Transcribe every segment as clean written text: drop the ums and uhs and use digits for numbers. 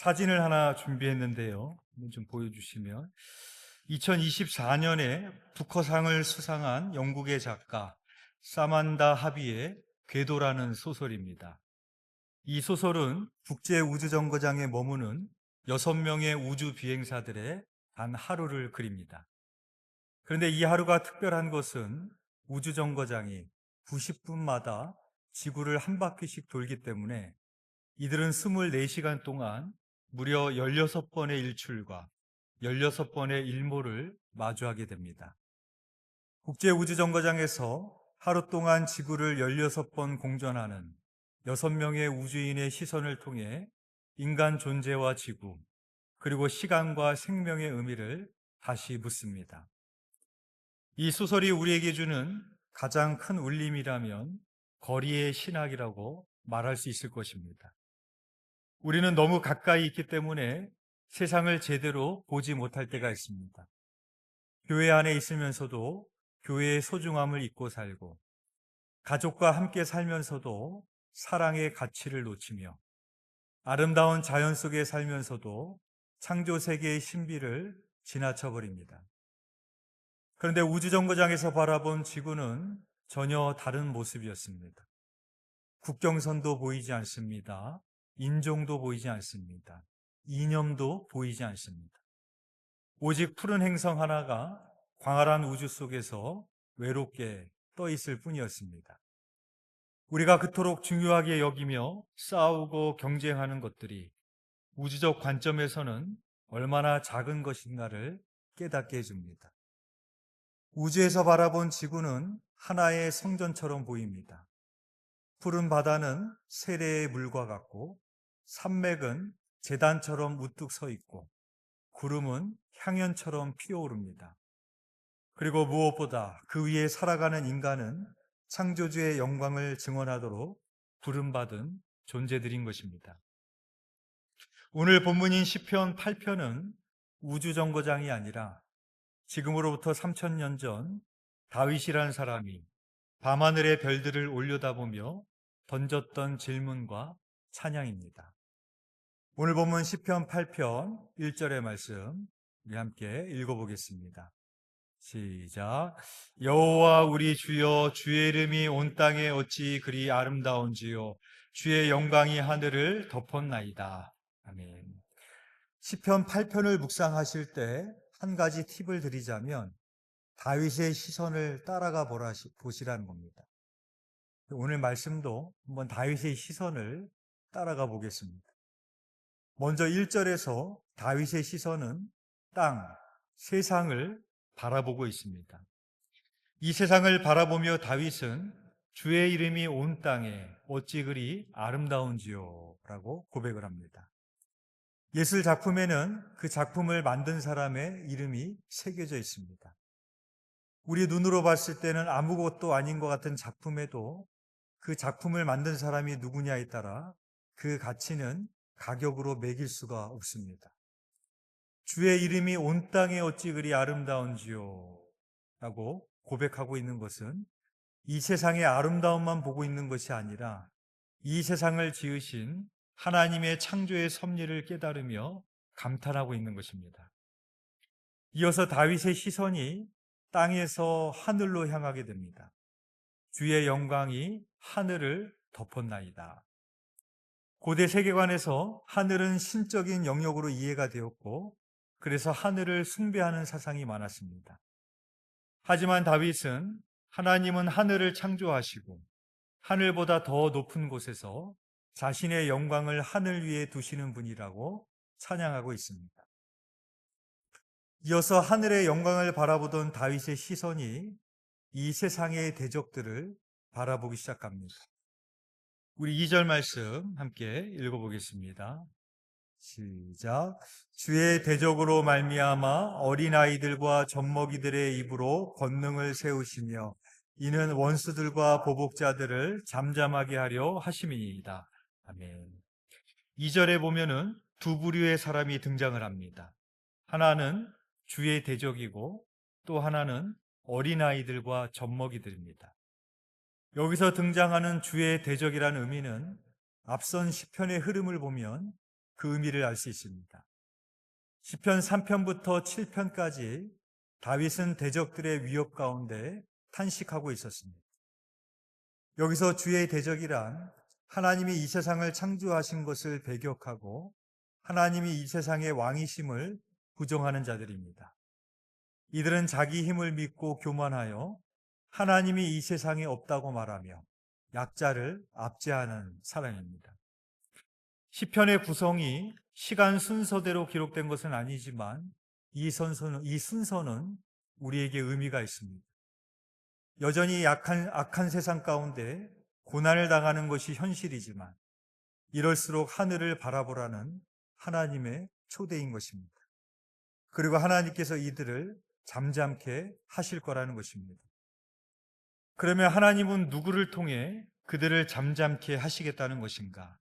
사진을 하나 준비했는데요. 한번 좀 보여주시면 2024년에 부커상을 수상한 영국의 작가 사만다 하비의 궤도라는 소설입니다. 이 소설은 국제우주정거장에 머무는 6명의 우주 비행사들의 단 하루를 그립니다. 그런데 이 하루가 특별한 것은 우주정거장이 90분마다 지구를 한 바퀴씩 돌기 때문에 이들은 24시간 동안 무려 16번의 일출과 16번의 일몰을 마주하게 됩니다. 국제우주정거장에서 하루 동안 지구를 16번 공전하는 6명의 우주인의 시선을 통해 인간 존재와 지구, 그리고 시간과 생명의 의미를 다시 묻습니다. 이 소설이 우리에게 주는 가장 큰 울림이라면 거리의 신학이라고 말할 수 있을 것입니다. 우리는 너무 가까이 있기 때문에 세상을 제대로 보지 못할 때가 있습니다. 교회 안에 있으면서도 교회의 소중함을 잊고 살고, 가족과 함께 살면서도 사랑의 가치를 놓치며, 아름다운 자연 속에 살면서도 창조 세계의 신비를 지나쳐버립니다. 그런데 우주정거장에서 바라본 지구는 전혀 다른 모습이었습니다. 국경선도 보이지 않습니다. 인종도 보이지 않습니다. 이념도 보이지 않습니다. 오직 푸른 행성 하나가 광활한 우주 속에서 외롭게 떠 있을 뿐이었습니다. 우리가 그토록 중요하게 여기며 싸우고 경쟁하는 것들이 우주적 관점에서는 얼마나 작은 것인가를 깨닫게 해줍니다. 우주에서 바라본 지구는 하나의 성전처럼 보입니다. 푸른 바다는 세례의 물과 같고, 산맥은 제단처럼 우뚝 서 있고, 구름은 향연처럼 피어오릅니다. 그리고 무엇보다 그 위에 살아가는 인간은 창조주의 영광을 증언하도록 부름받은 존재들인 것입니다. 오늘 본문인 시편 8편은 우주정거장이 아니라 지금으로부터 3000년 전 다윗이라는 사람이 밤하늘의 별들을 올려다보며 던졌던 질문과 찬양입니다. 오늘 본문 시편 8편 1절의 말씀 우리 함께 읽어보겠습니다. 시작. 여호와 우리 주여, 주의 이름이 온 땅에 어찌 그리 아름다운지요, 주의 영광이 하늘을 덮었나이다. 아멘. 시편 8편을 묵상하실 때 한 가지 팁을 드리자면 다윗의 시선을 따라가 보시라는 겁니다. 오늘 말씀도 한번 다윗의 시선을 따라가 보겠습니다. 먼저 1절에서 다윗의 시선은 땅, 세상을 바라보고 있습니다. 이 세상을 바라보며 다윗은 주의 이름이 온 땅에 어찌 그리 아름다운지요 라고 고백을 합니다. 예술 작품에는 그 작품을 만든 사람의 이름이 새겨져 있습니다. 우리 눈으로 봤을 때는 아무것도 아닌 것 같은 작품에도 그 작품을 만든 사람이 누구냐에 따라 그 가치는 가격으로 매길 수가 없습니다. 주의 이름이 온 땅에 어찌 그리 아름다운지요 라고 고백하고 있는 것은 이 세상의 아름다움만 보고 있는 것이 아니라 이 세상을 지으신 하나님의 창조의 섭리를 깨달으며 감탄하고 있는 것입니다. 이어서 다윗의 시선이 땅에서 하늘로 향하게 됩니다. 주의 영광이 하늘을 덮었나이다. 고대 세계관에서 하늘은 신적인 영역으로 이해가 되었고, 그래서 하늘을 숭배하는 사상이 많았습니다. 하지만 다윗은 하나님은 하늘을 창조하시고 하늘보다 더 높은 곳에서 자신의 영광을 하늘 위에 두시는 분이라고 찬양하고 있습니다. 이어서 하늘의 영광을 바라보던 다윗의 시선이 이 세상의 대적들을 바라보기 시작합니다. 우리 2절 말씀 함께 읽어보겠습니다. 시작. 주의 대적으로 말미암아 어린아이들과 젖먹이들의 입으로 권능을 세우시며 이는 원수들과 보복자들을 잠잠하게 하려 하심이니이다. 아멘. 2절에 보면은 두 부류의 사람이 등장을 합니다. 하나는 주의 대적이고 또 하나는 어린아이들과 젖먹이들입니다. 여기서 등장하는 주의 대적이라는 의미는 앞선 시편의 흐름을 보면 그 의미를 알 수 있습니다. 시편 3편부터 7편까지 다윗은 대적들의 위협 가운데 탄식하고 있었습니다. 여기서 주의 대적이란 하나님이 이 세상을 창조하신 것을 배격하고 하나님이 이 세상의 왕이심을 부정하는 자들입니다. 이들은 자기 힘을 믿고 교만하여 하나님이 이 세상에 없다고 말하며 약자를 압제하는 사람입니다. 시편의 구성이 시간 순서대로 기록된 것은 아니지만 이 순서는 우리에게 의미가 있습니다. 여전히 악한 세상 가운데 고난을 당하는 것이 현실이지만 이럴수록 하늘을 바라보라는 하나님의 초대인 것입니다. 그리고 하나님께서 이들을 잠잠케 하실 거라는 것입니다. 그러면 하나님은 누구를 통해 그들을 잠잠케 하시겠다는 것인가?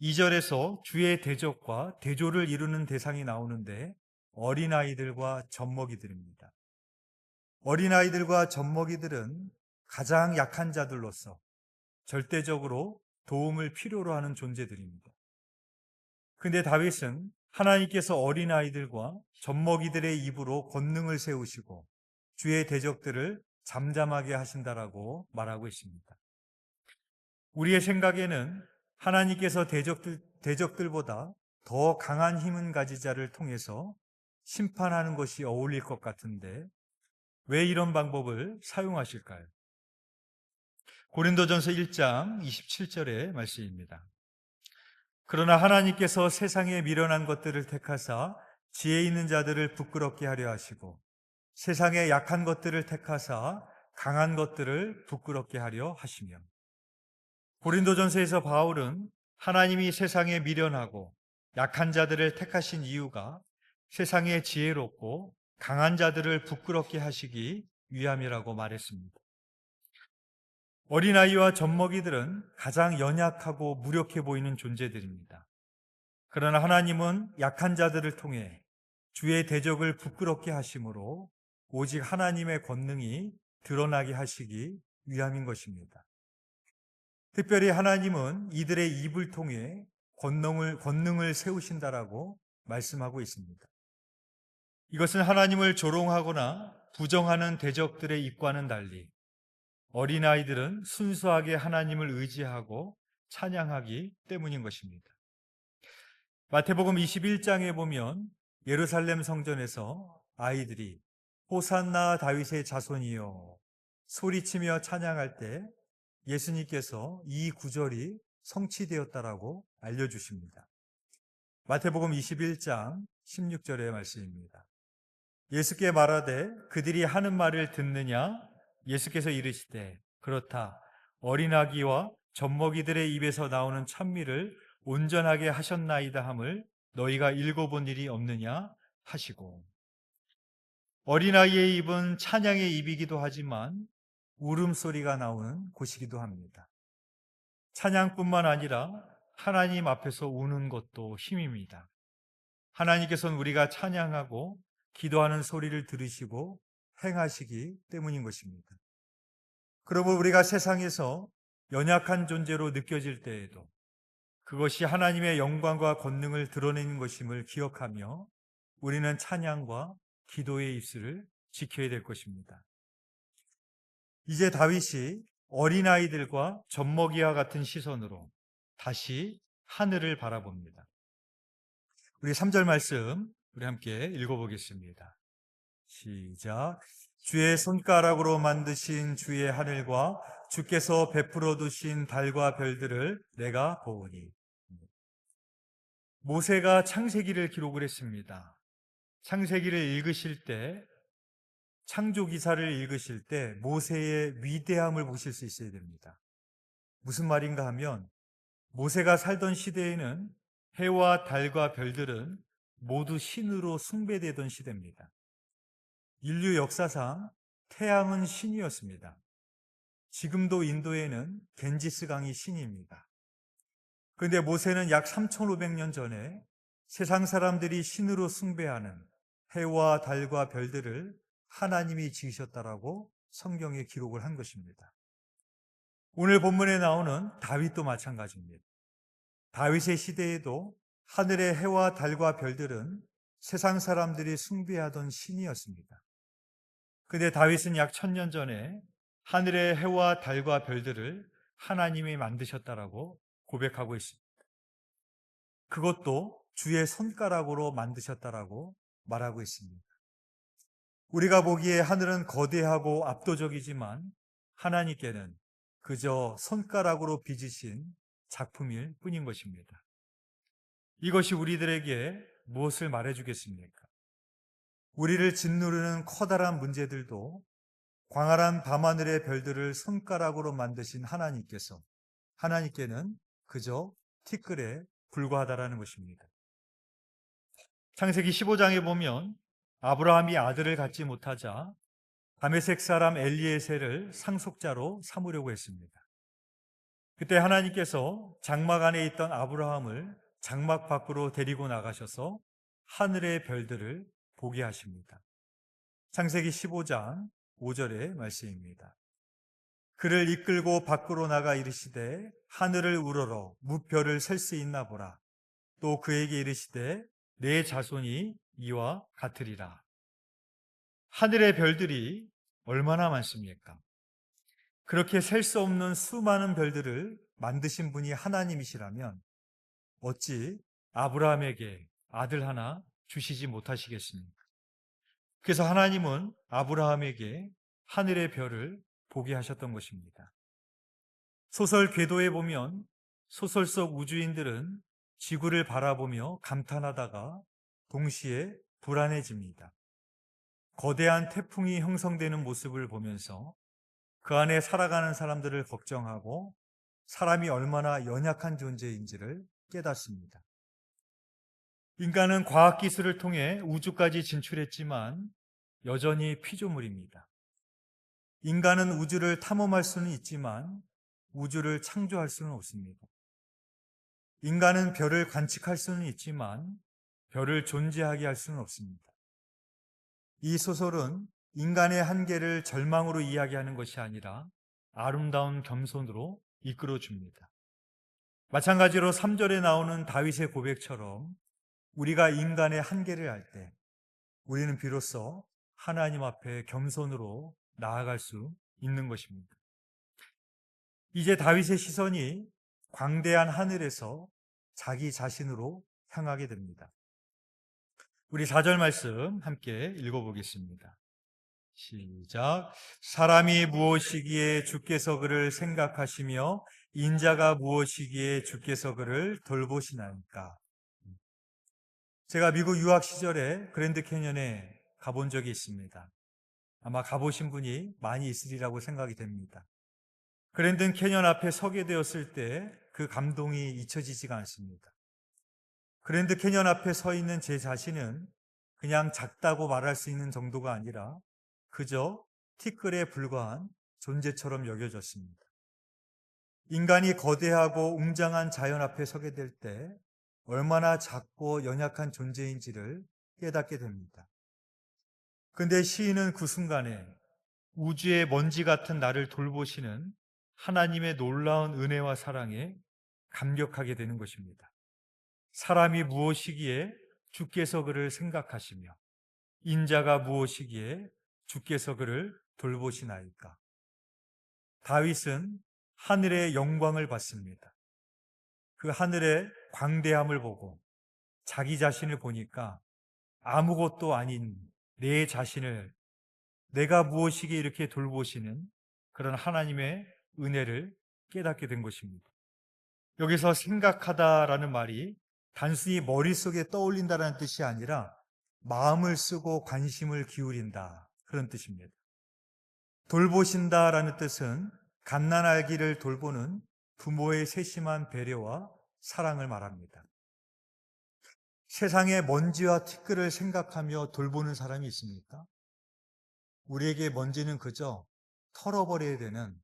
2절에서 주의 대적과 대조를 이루는 대상이 나오는데 어린아이들과 젖먹이들입니다. 어린아이들과 젖먹이들은 가장 약한 자들로서 절대적으로 도움을 필요로 하는 존재들입니다. 근데 다윗은 하나님께서 어린아이들과 젖먹이들의 입으로 권능을 세우시고 주의 대적들을 잠잠하게 하신다라고 말하고 있습니다. 우리의 생각에는 하나님께서 대적들보다 더 강한 힘을 가진 자를 통해서 심판하는 것이 어울릴 것 같은데 왜 이런 방법을 사용하실까요? 고린도전서 1장 27절의 말씀입니다. 그러나 하나님께서 세상에 미련한 것들을 택하사 지혜 있는 자들을 부끄럽게 하려 하시고 세상에 약한 것들을 택하사 강한 것들을 부끄럽게 하려 하시며. 고린도전서에서 바울은 하나님이 세상에 미련하고 약한 자들을 택하신 이유가 세상에 지혜롭고 강한 자들을 부끄럽게 하시기 위함이라고 말했습니다. 어린아이와 젖먹이들은 가장 연약하고 무력해 보이는 존재들입니다. 그러나 하나님은 약한 자들을 통해 주의 대적을 부끄럽게 하심으로 오직 하나님의 권능이 드러나게 하시기 위함인 것입니다. 특별히 하나님은 이들의 입을 통해 권능을 세우신다라고 말씀하고 있습니다. 이것은 하나님을 조롱하거나 부정하는 대적들의 입과는 달리 어린아이들은 순수하게 하나님을 의지하고 찬양하기 때문인 것입니다. 마태복음 21장에 보면 예루살렘 성전에서 아이들이 호산나 다윗의 자손이여 소리치며 찬양할 때 예수님께서 이 구절이 성취되었다라고 알려주십니다. 마태복음 21장 16절의 말씀입니다. 예수께 말하되 그들이 하는 말을 듣느냐? 예수께서 이르시되 그렇다. 어린아기와 젖먹이들의 입에서 나오는 찬미를 온전하게 하셨나이다 함을 너희가 읽어본 일이 없느냐 하시고. 어린아이의 입은 찬양의 입이기도 하지만 울음소리가 나오는 곳이기도 합니다. 찬양뿐만 아니라 하나님 앞에서 우는 것도 힘입니다. 하나님께서는 우리가 찬양하고 기도하는 소리를 들으시고 행하시기 때문인 것입니다. 그러므로 우리가 세상에서 연약한 존재로 느껴질 때에도 그것이 하나님의 영광과 권능을 드러내는 것임을 기억하며 우리는 찬양과 기도의 입술을 지켜야 될 것입니다. 이제 다윗이 어린아이들과 젖먹이와 같은 시선으로 다시 하늘을 바라봅니다. 우리 3절 말씀 우리 함께 읽어보겠습니다. 시작. 주의 손가락으로 만드신 주의 하늘과 주께서 베풀어 두신 달과 별들을 내가 보오니. 모세가 창세기를 기록을 했습니다. 창세기를 읽으실 때, 창조 기사를 읽으실 때 모세의 위대함을 보실 수 있어야 됩니다. 무슨 말인가 하면 모세가 살던 시대에는 해와 달과 별들은 모두 신으로 숭배되던 시대입니다. 인류 역사상 태양은 신이었습니다. 지금도 인도에는 겐지스 강이 신입니다. 그런데 모세는 약 3,500년 전에 세상 사람들이 신으로 숭배하는 해와 달과 별들을 하나님이 지으셨다라고 성경에 기록을 한 것입니다. 오늘 본문에 나오는 다윗도 마찬가지입니다. 다윗의 시대에도 하늘의 해와 달과 별들은 세상 사람들이 숭배하던 신이었습니다. 근데 다윗은 약 1000년 전에 하늘의 해와 달과 별들을 하나님이 만드셨다라고 고백하고 있습니다. 그것도 주의 손가락으로 만드셨다라고 말하고 있습니다. 우리가 보기에 하늘은 거대하고 압도적이지만 하나님께는 그저 손가락으로 빚으신 작품일 뿐인 것입니다. 이것이 우리들에게 무엇을 말해주겠습니까? 우리를 짓누르는 커다란 문제들도 광활한 밤하늘의 별들을 손가락으로 만드신 하나님께는 그저 티끌에 불과하다라는 것입니다. 창세기 15장에 보면 아브라함이 아들을 갖지 못하자 다메섹 사람 엘리에셀을 상속자로 삼으려고 했습니다. 그때 하나님께서 장막 안에 있던 아브라함을 장막 밖으로 데리고 나가셔서 하늘의 별들을 보게 하십니다. 창세기 15장 5절의 말씀입니다. 그를 이끌고 밖으로 나가 이르시되 하늘을 우러러 무별을 셀 수 있나 보라. 또 그에게 이르시되 내 자손이 이와 같으리라. 하늘의 별들이 얼마나 많습니까? 그렇게 셀 수 없는 수많은 별들을 만드신 분이 하나님이시라면 어찌 아브라함에게 아들 하나 주시지 못하시겠습니까? 그래서 하나님은 아브라함에게 하늘의 별을 보게 하셨던 것입니다. 소설 궤도에 보면 소설 속 우주인들은 지구를 바라보며 감탄하다가 동시에 불안해집니다. 거대한 태풍이 형성되는 모습을 보면서 그 안에 살아가는 사람들을 걱정하고 사람이 얼마나 연약한 존재인지를 깨닫습니다. 인간은 과학기술을 통해 우주까지 진출했지만 여전히 피조물입니다. 인간은 우주를 탐험할 수는 있지만 우주를 창조할 수는 없습니다. 인간은 별을 관측할 수는 있지만 별을 존재하게 할 수는 없습니다. 이 소설은 인간의 한계를 절망으로 이야기하는 것이 아니라 아름다운 겸손으로 이끌어줍니다. 마찬가지로 3절에 나오는 다윗의 고백처럼 우리가 인간의 한계를 알 때 우리는 비로소 하나님 앞에 겸손으로 나아갈 수 있는 것입니다. 이제 다윗의 시선이 광대한 하늘에서 자기 자신으로 향하게 됩니다. 우리 4절 말씀 함께 읽어보겠습니다. 시작. 사람이 무엇이기에 주께서 그를 생각하시며 인자가 무엇이기에 주께서 그를 돌보시나이까. 제가 미국 유학 시절에 그랜드 캐년에 가본 적이 있습니다. 아마 가보신 분이 많이 있으리라고 생각이 됩니다. 그랜드 캐년 앞에 서게 되었을 때 그 감동이 잊혀지지가 않습니다. 그랜드 캐년 앞에 서 있는 제 자신은 그냥 작다고 말할 수 있는 정도가 아니라 그저 티끌에 불과한 존재처럼 여겨졌습니다. 인간이 거대하고 웅장한 자연 앞에 서게 될 때 얼마나 작고 연약한 존재인지를 깨닫게 됩니다. 근데 시인은 그 순간에 우주의 먼지 같은 나를 돌보시는 하나님의 놀라운 은혜와 사랑에 감격하게 되는 것입니다. 사람이 무엇이기에 주께서 그를 생각하시며 인자가 무엇이기에 주께서 그를 돌보시나이까. 다윗은 하늘의 영광을 봤습니다. 그 하늘의 광대함을 보고 자기 자신을 보니까 아무것도 아닌 내 자신을 내가 무엇이기에 이렇게 돌보시는 그런 하나님의 은혜를 깨닫게 된 것입니다. 여기서 생각하다라는 말이 단순히 머릿속에 떠올린다라는 뜻이 아니라 마음을 쓰고 관심을 기울인다, 그런 뜻입니다. 돌보신다라는 뜻은 갓난아기를 돌보는 부모의 세심한 배려와 사랑을 말합니다. 세상의 먼지와 티끌을 생각하며 돌보는 사람이 있습니까? 우리에게 먼지는 그저 털어버려야 되는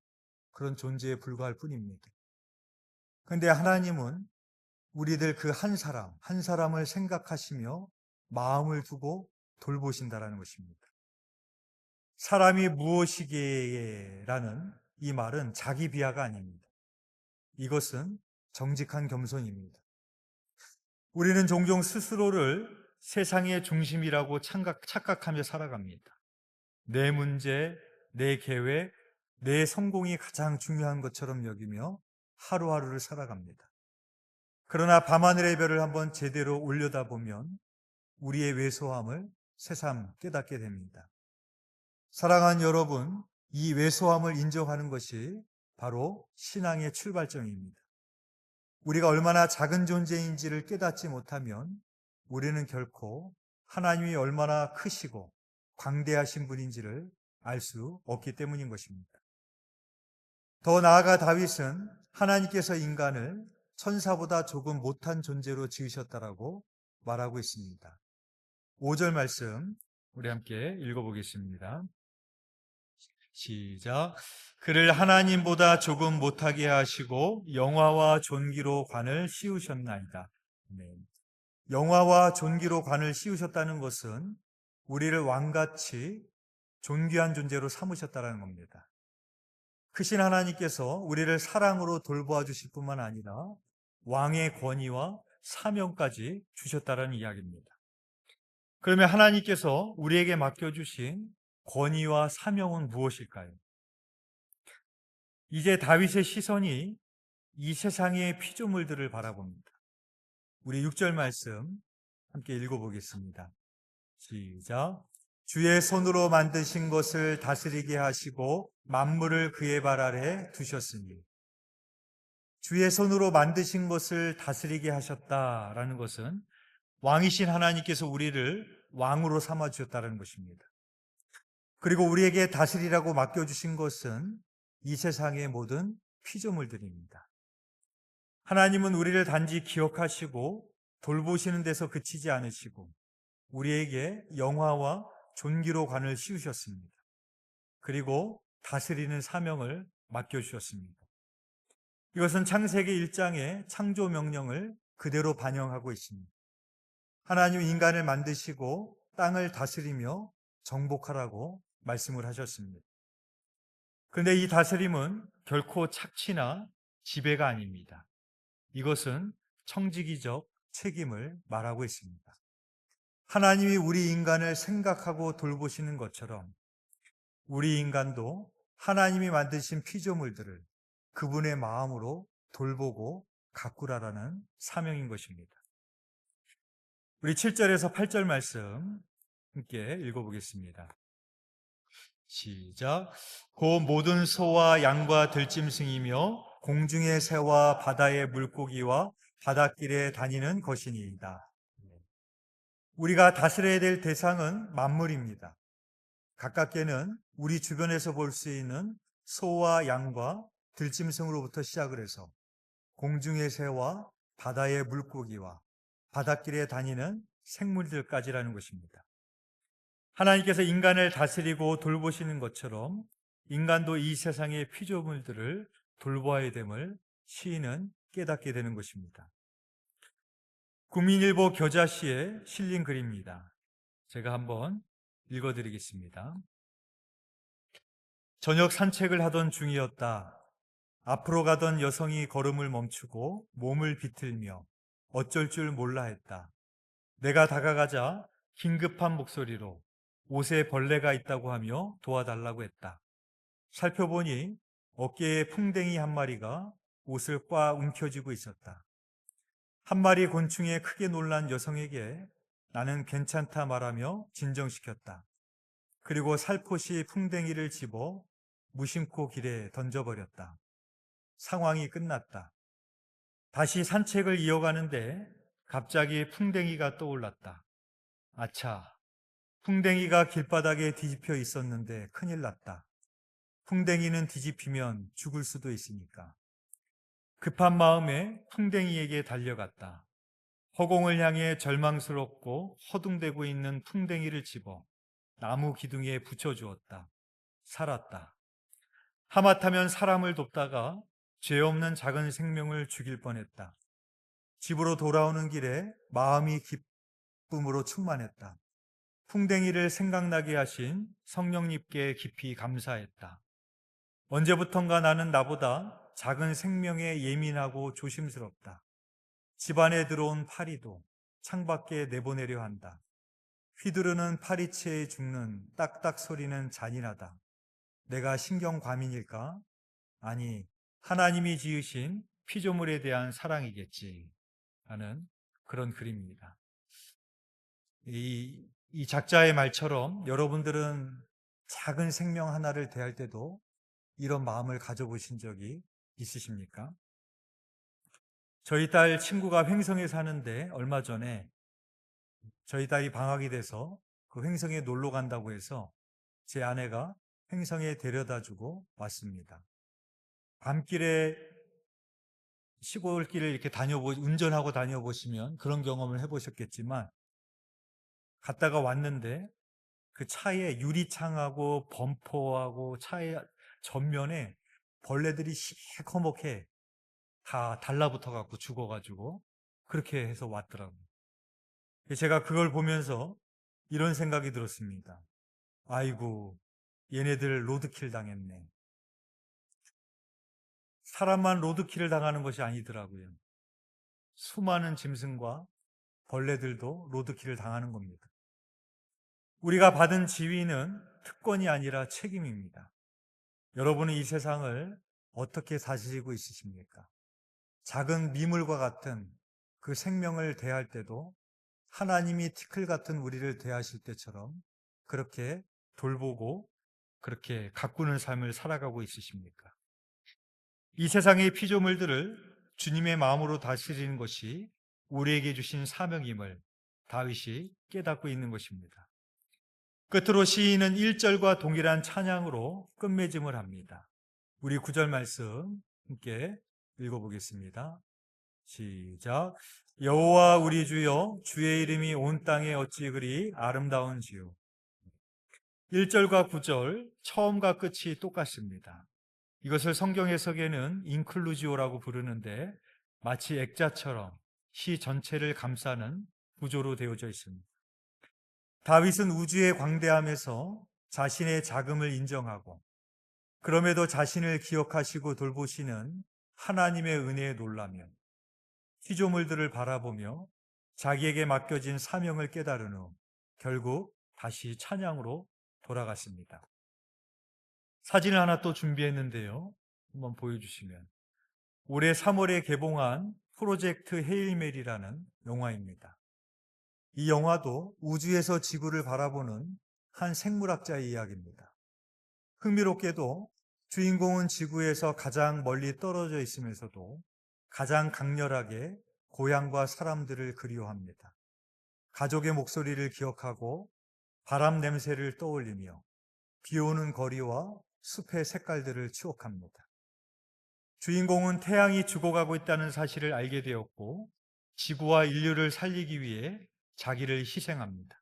그런 존재에 불과할 뿐입니다. 그런데 하나님은 우리들 그 한 사람을 생각하시며 마음을 두고 돌보신다라는 것입니다. 사람이 무엇이기에라는 이 말은 자기 비하가 아닙니다. 이것은 정직한 겸손입니다. 우리는 종종 스스로를 세상의 중심이라고 착각하며 살아갑니다. 내 문제, 내 계획, 내 성공이 가장 중요한 것처럼 여기며 하루하루를 살아갑니다. 그러나 밤하늘의 별을 한번 제대로 올려다보면 우리의 왜소함을 새삼 깨닫게 됩니다. 사랑하는 여러분, 이 왜소함을 인정하는 것이 바로 신앙의 출발점입니다. 우리가 얼마나 작은 존재인지를 깨닫지 못하면 우리는 결코 하나님이 얼마나 크시고 광대하신 분인지를 알 수 없기 때문인 것입니다. 더 나아가 다윗은 하나님께서 인간을 천사보다 조금 못한 존재로 지으셨다라고 말하고 있습니다. 5절 말씀 우리 함께 읽어보겠습니다. 시작. 그를 하나님보다 조금 못하게 하시고 영화와 존귀로 관을 씌우셨나이다. 네. 영화와 존귀로 관을 씌우셨다는 것은 우리를 왕같이 존귀한 존재로 삼으셨다는 겁니다. 크신 하나님께서 우리를 사랑으로 돌보아 주실 뿐만 아니라 왕의 권위와 사명까지 주셨다는 이야기입니다. 그러면 하나님께서 우리에게 맡겨주신 권위와 사명은 무엇일까요? 이제 다윗의 시선이 이 세상의 피조물들을 바라봅니다. 우리 6절 말씀 함께 읽어보겠습니다. 시작. 주의 손으로 만드신 것을 다스리게 하시고 만물을 그의 발 아래 두셨으니. 주의 손으로 만드신 것을 다스리게 하셨다라는 것은 왕이신 하나님께서 우리를 왕으로 삼아 주셨다는 것입니다. 그리고 우리에게 다스리라고 맡겨주신 것은 이 세상의 모든 피조물들입니다. 하나님은 우리를 단지 기억하시고 돌보시는 데서 그치지 않으시고 우리에게 영화와 존귀로 관을 씌우셨습니다. 그리고 다스리는 사명을 맡겨주셨습니다. 이것은 창세기 1장의 창조 명령을 그대로 반영하고 있습니다. 하나님 인간을 만드시고 땅을 다스리며 정복하라고 말씀을 하셨습니다. 그런데 이 다스림은 결코 착취나 지배가 아닙니다. 이것은 청지기적 책임을 말하고 있습니다. 하나님이 우리 인간을 생각하고 돌보시는 것처럼 우리 인간도 하나님이 만드신 피조물들을 그분의 마음으로 돌보고 가꾸라라는 사명인 것입니다. 우리 7절에서 8절 말씀 함께 읽어보겠습니다. 시작. 그 모든 소와 양과 들짐승이며 공중의 새와 바다의 물고기와 바닷길에 다니는 것이니이다. 우리가 다스려야 될 대상은 만물입니다. 가깝게는 우리 주변에서 볼 수 있는 소와 양과 들짐승으로부터 시작을 해서 공중의 새와 바다의 물고기와 바닷길에 다니는 생물들까지라는 것입니다. 하나님께서 인간을 다스리고 돌보시는 것처럼 인간도 이 세상의 피조물들을 돌보아야 됨을 시인은 깨닫게 되는 것입니다. 국민일보 겨자시에 실린 글입니다. 제가 한번 읽어드리겠습니다. 저녁 산책을 하던 중이었다. 앞으로 가던 여성이 걸음을 멈추고 몸을 비틀며 어쩔 줄 몰라 했다. 내가 다가가자 긴급한 목소리로 옷에 벌레가 있다고 하며 도와달라고 했다. 살펴보니 어깨에 풍뎅이 한 마리가 옷을 꽉 움켜쥐고 있었다. 한 마리 곤충에 크게 놀란 여성에게 나는 괜찮다 말하며 진정시켰다. 그리고 살포시 풍뎅이를 집어 무심코 길에 던져버렸다. 상황이 끝났다. 다시 산책을 이어가는데 갑자기 풍뎅이가 떠올랐다. 아차, 풍뎅이가 길바닥에 뒤집혀 있었는데 큰일 났다. 풍뎅이는 뒤집히면 죽을 수도 있으니까. 급한 마음에 풍뎅이에게 달려갔다. 허공을 향해 절망스럽고 허둥대고 있는 풍뎅이를 집어 나무 기둥에 붙여주었다. 살았다. 하마터면 사람을 돕다가 죄 없는 작은 생명을 죽일 뻔했다. 집으로 돌아오는 길에 마음이 기쁨으로 충만했다. 풍뎅이를 생각나게 하신 성령님께 깊이 감사했다. 언제부턴가 나는 나보다 작은 생명에 예민하고 조심스럽다. 집안에 들어온 파리도 창밖에 내보내려 한다. 휘두르는 파리채에 죽는 딱딱 소리는 잔인하다. 내가 신경과민일까? 아니, 하나님이 지으신 피조물에 대한 사랑이겠지. 라는 그런 글입니다. 이 작자의 말처럼 여러분들은 작은 생명 하나를 대할 때도 이런 마음을 가져보신 적이 있으십니까? 저희 딸 친구가 횡성에 사는데 얼마 전에 저희 딸이 방학이 돼서 그 횡성에 놀러 간다고 해서 제 아내가 횡성에 데려다 주고 왔습니다. 밤길에 시골길을 이렇게 운전하고 다녀보시면 그런 경험을 해보셨겠지만, 갔다가 왔는데 그 차에 유리창하고 범퍼하고 차의 전면에 벌레들이 시커멓게 다 달라붙어 갖고 죽어가지고 그렇게 해서 왔더라고요. 제가 그걸 보면서 이런 생각이 들었습니다. 아이고, 얘네들 로드킬 당했네. 사람만 로드킬을 당하는 것이 아니더라고요. 수많은 짐승과 벌레들도 로드킬을 당하는 겁니다. 우리가 받은 지위는 특권이 아니라 책임입니다. 여러분은 이 세상을 어떻게 사시고 있으십니까? 작은 미물과 같은 그 생명을 대할 때도 하나님이 티끌 같은 우리를 대하실 때처럼 그렇게 돌보고 그렇게 가꾸는 삶을 살아가고 있으십니까? 이 세상의 피조물들을 주님의 마음으로 다스리는 것이 우리에게 주신 사명임을 다윗이 깨닫고 있는 것입니다. 끝으로 시인은 1절과 동일한 찬양으로 끝맺음을 합니다. 우리 9절 말씀 함께 읽어보겠습니다. 시작. 여호와 우리 주여, 주의 이름이 온 땅에 어찌 그리 아름다운지요. 1절과 9절 처음과 끝이 똑같습니다. 이것을 성경 해석에는 인클루지오라고 부르는데 마치 액자처럼 시 전체를 감싸는 구조로 되어져 있습니다. 다윗은 우주의 광대함에서 자신의 자금을 인정하고 그럼에도 자신을 기억하시고 돌보시는 하나님의 은혜에 놀라며 피조물들을 바라보며 자기에게 맡겨진 사명을 깨달은 후 결국 다시 찬양으로 돌아갔습니다. 사진을 하나 또 준비했는데요. 한번 보여주시면, 올해 3월에 개봉한 프로젝트 헤일메리라는 영화입니다. 이 영화도 우주에서 지구를 바라보는 한 생물학자의 이야기입니다. 흥미롭게도 주인공은 지구에서 가장 멀리 떨어져 있으면서도 가장 강렬하게 고향과 사람들을 그리워합니다. 가족의 목소리를 기억하고 바람 냄새를 떠올리며 비 오는 거리와 숲의 색깔들을 추억합니다. 주인공은 태양이 죽어가고 있다는 사실을 알게 되었고 지구와 인류를 살리기 위해 자기를 희생합니다.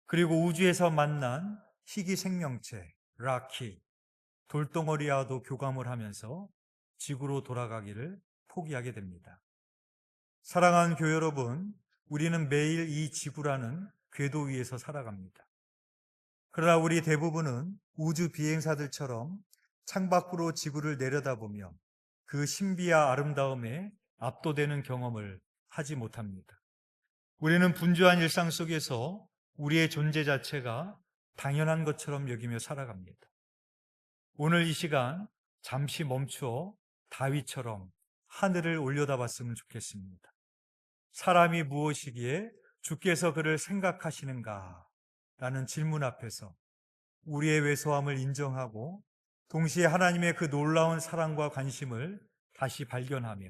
그리고 우주에서 만난 희귀 생명체 라키, 돌덩어리와도 교감을 하면서 지구로 돌아가기를 포기하게 됩니다. 사랑하는 교회 여러분, 우리는 매일 이 지구라는 궤도 위에서 살아갑니다. 그러나 우리 대부분은 우주 비행사들처럼 창밖으로 지구를 내려다보며 그 신비와 아름다움에 압도되는 경험을 하지 못합니다. 우리는 분주한 일상 속에서 우리의 존재 자체가 당연한 것처럼 여기며 살아갑니다. 오늘 이 시간 잠시 멈추어 다윗처럼 하늘을 올려다봤으면 좋겠습니다. 사람이 무엇이기에 주께서 그를 생각하시는가? 라는 질문 앞에서 우리의 왜소함을 인정하고 동시에 하나님의 그 놀라운 사랑과 관심을 다시 발견하며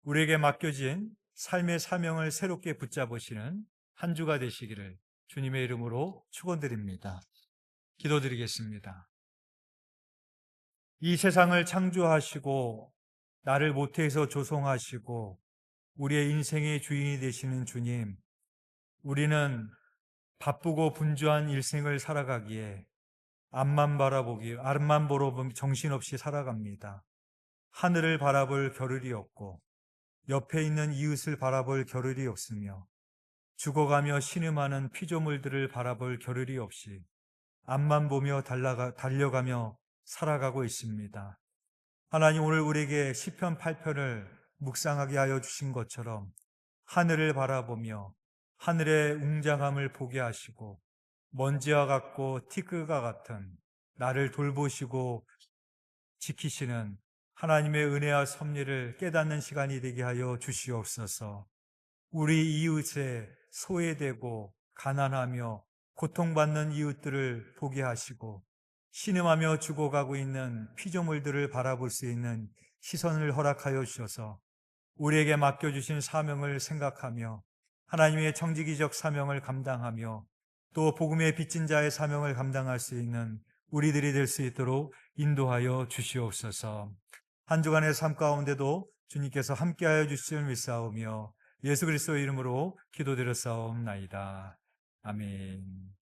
우리에게 맡겨진 삶의 사명을 새롭게 붙잡으시는 한 주가 되시기를 주님의 이름으로 축원드립니다. 기도드리겠습니다. 이 세상을 창조하시고 나를 모태에서 조성하시고 우리의 인생의 주인이 되시는 주님, 우리는 바쁘고 분주한 일생을 살아가기에 앞만 보러 정신없이 살아갑니다. 하늘을 바라볼 겨를이 없고 옆에 있는 이웃을 바라볼 겨를이 없으며 죽어가며 신음하는 피조물들을 바라볼 겨를이 없이 앞만 보며 달려가며 살아가고 있습니다. 하나님, 오늘 우리에게 시편 8편을 묵상하게 하여 주신 것처럼 하늘을 바라보며 하늘의 웅장함을 보게 하시고 먼지와 같고 티끌과 같은 나를 돌보시고 지키시는 하나님의 은혜와 섭리를 깨닫는 시간이 되게 하여 주시옵소서. 우리 이웃에 소외되고 가난하며 고통받는 이웃들을 보게 하시고 신음하며 죽어가고 있는 피조물들을 바라볼 수 있는 시선을 허락하여 주셔서 우리에게 맡겨주신 사명을 생각하며 하나님의 청지기적 사명을 감당하며 또 복음의 빚진 자의 사명을 감당할 수 있는 우리들이 될 수 있도록 인도하여 주시옵소서. 한 주간의 삶 가운데도 주님께서 함께하여 주시를 믿사오며 예수 그리스도의 이름으로 기도드렸사옵나이다. 아멘.